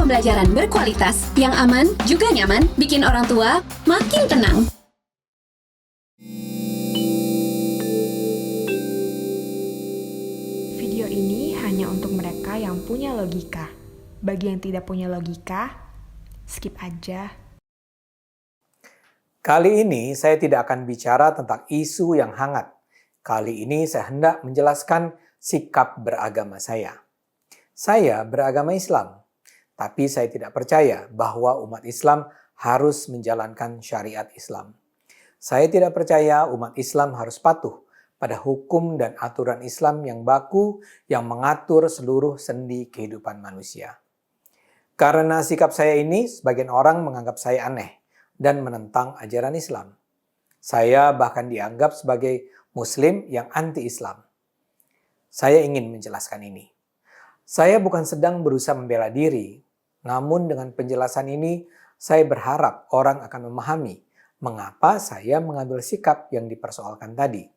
pembelajaran berkualitas yang aman juga nyaman, bikin orang tua makin tenang. Video ini hanya untuk mereka yang punya logika. Bagi yang tidak punya logika, skip aja. Kali ini saya tidak akan bicara tentang isu yang hangat. Kali ini saya hendak menjelaskan sikap beragama saya. Saya beragama Islam, tapi saya tidak percaya bahwa umat Islam harus menjalankan syariat Islam. Saya tidak percaya umat Islam harus patuh pada hukum dan aturan Islam yang baku yang mengatur seluruh sendi kehidupan manusia. Karena sikap saya ini, sebagian orang menganggap saya aneh dan menentang ajaran Islam. Saya bahkan dianggap sebagai Muslim yang anti-Islam. Saya ingin menjelaskan ini. Saya bukan sedang berusaha membela diri, namun dengan penjelasan ini saya berharap orang akan memahami mengapa saya mengambil sikap yang dipersoalkan tadi.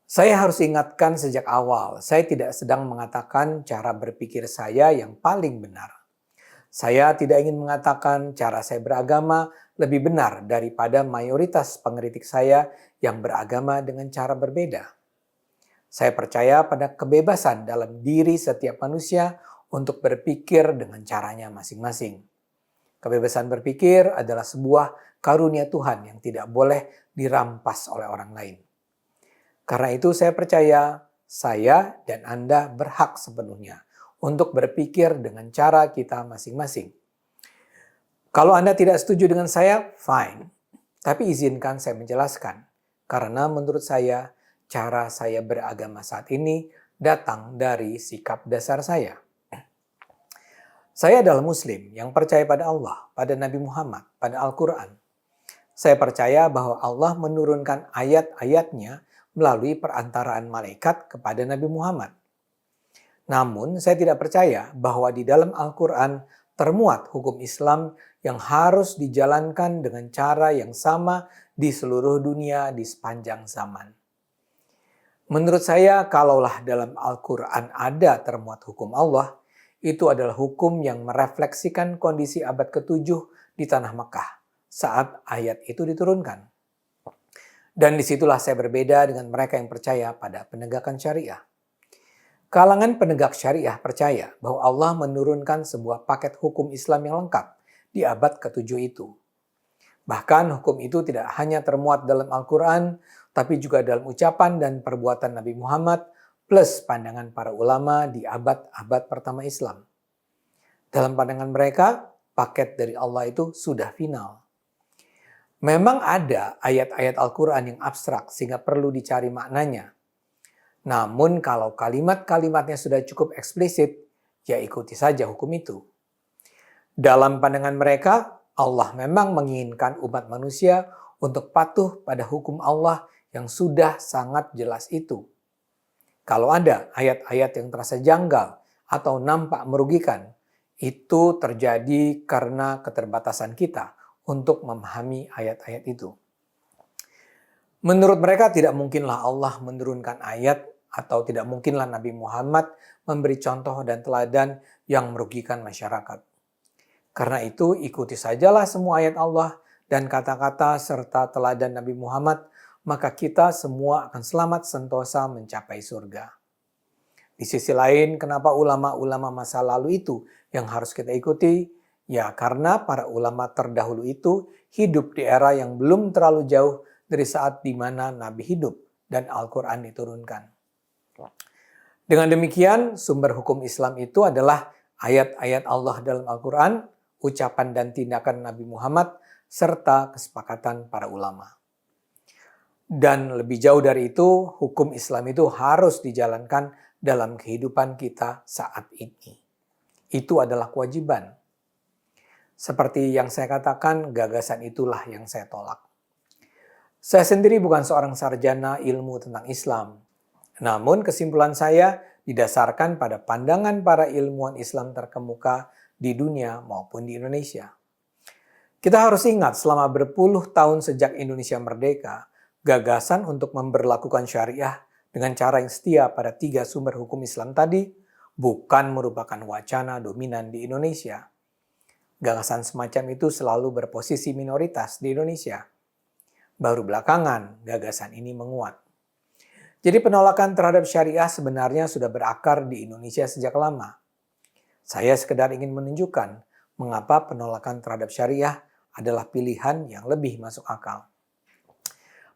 Saya harus ingatkan sejak awal, saya tidak sedang mengatakan cara berpikir saya yang paling benar. Saya tidak ingin mengatakan cara saya beragama lebih benar daripada mayoritas pengkritik saya yang beragama dengan cara berbeda. Saya percaya pada kebebasan dalam diri setiap manusia untuk berpikir dengan caranya masing-masing. Kebebasan berpikir adalah sebuah karunia Tuhan yang tidak boleh dirampas oleh orang lain. Karena itu saya percaya saya dan Anda berhak sepenuhnya untuk berpikir dengan cara kita masing-masing. Kalau Anda tidak setuju dengan saya, fine. Tapi izinkan saya menjelaskan. Karena menurut saya, cara saya beragama saat ini datang dari sikap dasar saya. Saya adalah Muslim yang percaya pada Allah, pada Nabi Muhammad, pada Al-Quran. Saya percaya bahwa Allah menurunkan ayat-ayatnya melalui perantaraan malaikat kepada Nabi Muhammad. Namun, saya tidak percaya bahwa di dalam Al-Quran termuat hukum Islam yang harus dijalankan dengan cara yang sama di seluruh dunia di sepanjang zaman. Menurut saya, kalaulah dalam Al-Quran ada termuat hukum Allah, itu adalah hukum yang merefleksikan kondisi abad ke-7 di Tanah Mekah saat ayat itu diturunkan. Dan disitulah saya berbeda dengan mereka yang percaya pada penegakan syariah. Kalangan penegak syariah percaya bahwa Allah menurunkan sebuah paket hukum Islam yang lengkap di abad ke-7 itu. Bahkan hukum itu tidak hanya termuat dalam Al-Quran, tapi juga dalam ucapan dan perbuatan Nabi Muhammad plus pandangan para ulama di abad-abad pertama Islam. Dalam pandangan mereka, paket dari Allah itu sudah final. Memang ada ayat-ayat Al-Quran yang abstrak sehingga perlu dicari maknanya. Namun kalau kalimat-kalimatnya sudah cukup eksplisit, ya ikuti saja hukum itu. Dalam pandangan mereka, Allah memang menginginkan umat manusia untuk patuh pada hukum Allah yang sudah sangat jelas itu. Kalau ada ayat-ayat yang terasa janggal atau nampak merugikan, itu terjadi karena keterbatasan kita untuk memahami ayat-ayat itu. Menurut mereka tidak mungkinlah Allah menurunkan ayat atau tidak mungkinlah Nabi Muhammad memberi contoh dan teladan yang merugikan masyarakat. Karena itu ikuti sajalah semua ayat Allah dan kata-kata serta teladan Nabi Muhammad, maka kita semua akan selamat sentosa mencapai surga. Di sisi lain, kenapa ulama-ulama masa lalu itu yang harus kita ikuti? Ya karena para ulama terdahulu itu hidup di era yang belum terlalu jauh dari saat di mana Nabi hidup dan Al-Quran diturunkan. Dengan demikian, sumber hukum Islam itu adalah ayat-ayat Allah dalam Al-Quran, ucapan dan tindakan Nabi Muhammad, serta kesepakatan para ulama. Dan lebih jauh dari itu, hukum Islam itu harus dijalankan dalam kehidupan kita saat ini. Itu adalah kewajiban. Seperti yang saya katakan, gagasan itulah yang saya tolak. Saya sendiri bukan seorang sarjana ilmu tentang Islam. Namun kesimpulan saya didasarkan pada pandangan para ilmuwan Islam terkemuka di dunia maupun di Indonesia. Kita harus ingat selama berpuluh tahun sejak Indonesia merdeka, gagasan untuk memberlakukan syariah dengan cara yang setia pada 3 sumber hukum Islam tadi bukan merupakan wacana dominan di Indonesia. Gagasan semacam itu selalu berposisi minoritas di Indonesia. Baru belakangan gagasan ini menguat. Jadi penolakan terhadap syariah sebenarnya sudah berakar di Indonesia sejak lama. Saya sekedar ingin menunjukkan mengapa penolakan terhadap syariah adalah pilihan yang lebih masuk akal.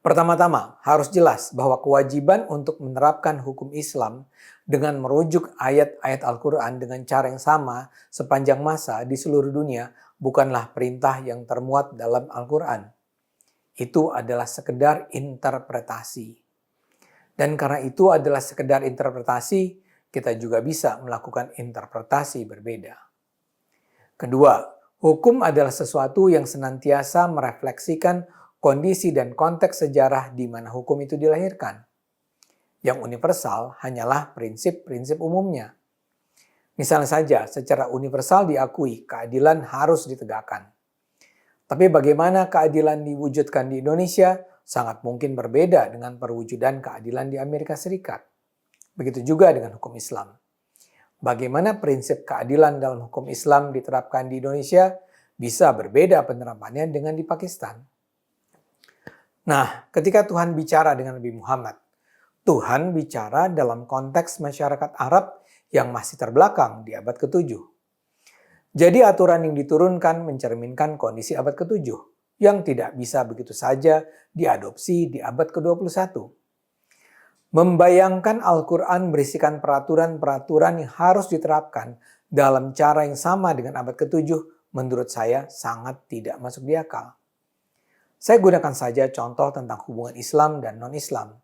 Pertama-tama, harus jelas bahwa kewajiban untuk menerapkan hukum Islam dengan merujuk ayat-ayat Al-Quran dengan cara yang sama sepanjang masa di seluruh dunia bukanlah perintah yang termuat dalam Al-Quran. Itu adalah sekedar interpretasi. Dan karena itu adalah sekedar interpretasi, kita juga bisa melakukan interpretasi berbeda. Kedua, hukum adalah sesuatu yang senantiasa merefleksikan kondisi dan konteks sejarah di mana hukum itu dilahirkan. Yang universal hanyalah prinsip-prinsip umumnya. Misalnya saja, secara universal diakui keadilan harus ditegakkan. Tapi bagaimana keadilan diwujudkan di Indonesia sangat mungkin berbeda dengan perwujudan keadilan di Amerika Serikat. Begitu juga dengan hukum Islam. Bagaimana prinsip keadilan dalam hukum Islam diterapkan di Indonesia bisa berbeda penerapannya dengan di Pakistan. Nah, ketika Tuhan bicara dengan Nabi Muhammad, Tuhan bicara dalam konteks masyarakat Arab yang masih terbelakang di abad ke-7. Jadi aturan yang diturunkan mencerminkan kondisi abad ke-7 yang tidak bisa begitu saja diadopsi di abad ke-21. Membayangkan Al-Quran berisikan peraturan-peraturan yang harus diterapkan dalam cara yang sama dengan abad ke-7 menurut saya sangat tidak masuk di akal. Saya gunakan saja contoh tentang hubungan Islam dan non-Islam.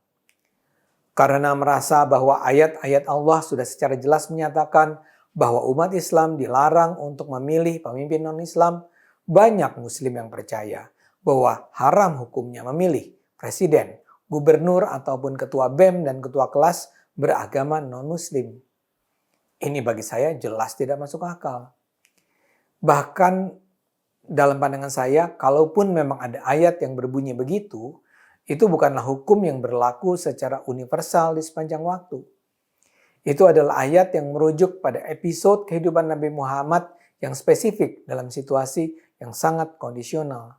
Karena merasa bahwa ayat-ayat Allah sudah secara jelas menyatakan bahwa umat Islam dilarang untuk memilih pemimpin non-Islam, banyak Muslim yang percaya bahwa haram hukumnya memilih presiden, gubernur ataupun ketua BEM dan ketua kelas beragama non-Muslim. Ini bagi saya jelas tidak masuk akal. Bahkan dalam pandangan saya, kalaupun memang ada ayat yang berbunyi begitu, itu bukanlah hukum yang berlaku secara universal di sepanjang waktu. Itu adalah ayat yang merujuk pada episode kehidupan Nabi Muhammad yang spesifik dalam situasi yang sangat kondisional.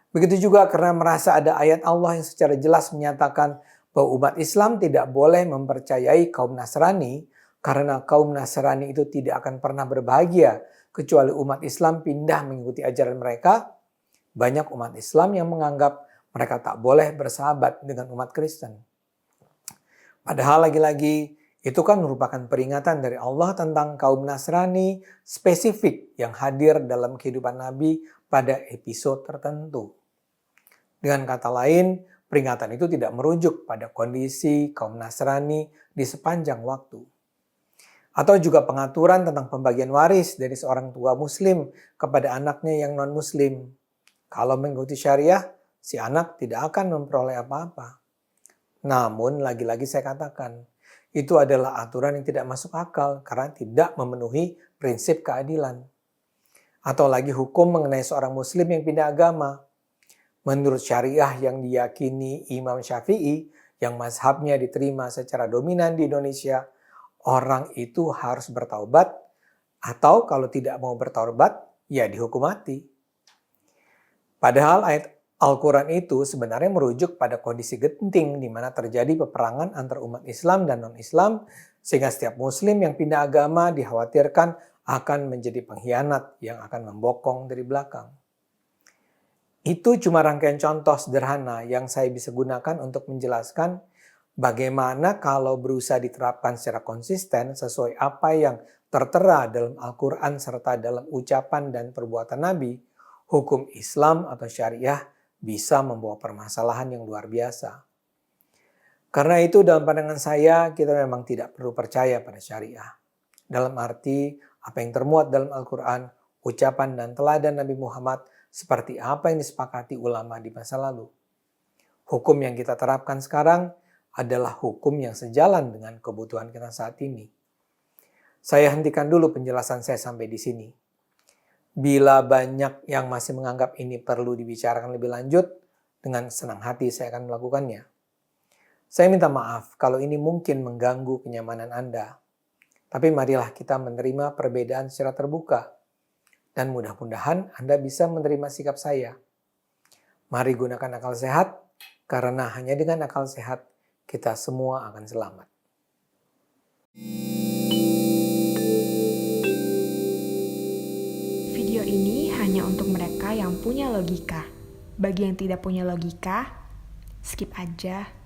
Begitu juga karena merasa ada ayat Allah yang secara jelas menyatakan bahwa umat Islam tidak boleh mempercayai kaum Nasrani karena kaum Nasrani itu tidak akan pernah berbahagia kecuali umat Islam pindah mengikuti ajaran mereka. Banyak umat Islam yang menganggap mereka tak boleh bersahabat dengan umat Kristen. Padahal lagi-lagi itu kan merupakan peringatan dari Allah tentang kaum Nasrani spesifik yang hadir dalam kehidupan Nabi pada episode tertentu. Dengan kata lain, peringatan itu tidak merujuk pada kondisi kaum Nasrani di sepanjang waktu. Atau juga pengaturan tentang pembagian waris dari seorang tua Muslim kepada anaknya yang non-Muslim. Kalau mengikuti syariah, si anak tidak akan memperoleh apa-apa. Namun, lagi-lagi saya katakan, itu adalah aturan yang tidak masuk akal karena tidak memenuhi prinsip keadilan. Atau lagi hukum mengenai seorang Muslim yang pindah agama. Menurut syariah yang diyakini Imam Syafi'i, yang mazhabnya diterima secara dominan di Indonesia, orang itu harus bertaubat, atau kalau tidak mau bertaubat, ya dihukum mati. Padahal ayat Al-Quran itu sebenarnya merujuk pada kondisi genting di mana terjadi peperangan antar umat Islam dan non-Islam, sehingga setiap Muslim yang pindah agama dikhawatirkan akan menjadi pengkhianat yang akan membokong dari belakang. Itu cuma rangkaian contoh sederhana yang saya bisa gunakan untuk menjelaskan bagaimana kalau berusaha diterapkan secara konsisten sesuai apa yang tertera dalam Al-Quran serta dalam ucapan dan perbuatan Nabi, hukum Islam atau syariah bisa membawa permasalahan yang luar biasa. Karena itu dalam pandangan saya, kita memang tidak perlu percaya pada syariah. Dalam arti, apa yang termuat dalam Al-Quran, ucapan dan teladan Nabi Muhammad, seperti apa yang disepakati ulama di masa lalu. Hukum yang kita terapkan sekarang adalah hukum yang sejalan dengan kebutuhan kita saat ini. Saya hentikan dulu penjelasan saya sampai di sini. Bila banyak yang masih menganggap ini perlu dibicarakan lebih lanjut, dengan senang hati saya akan melakukannya. Saya minta maaf kalau ini mungkin mengganggu kenyamanan Anda. Tapi marilah kita menerima perbedaan secara terbuka. Dan mudah-mudahan Anda bisa menerima sikap saya. Mari gunakan akal sehat, karena hanya dengan akal sehat kita semua akan selamat. Video ini hanya untuk mereka yang punya logika. Bagi yang tidak punya logika, skip aja.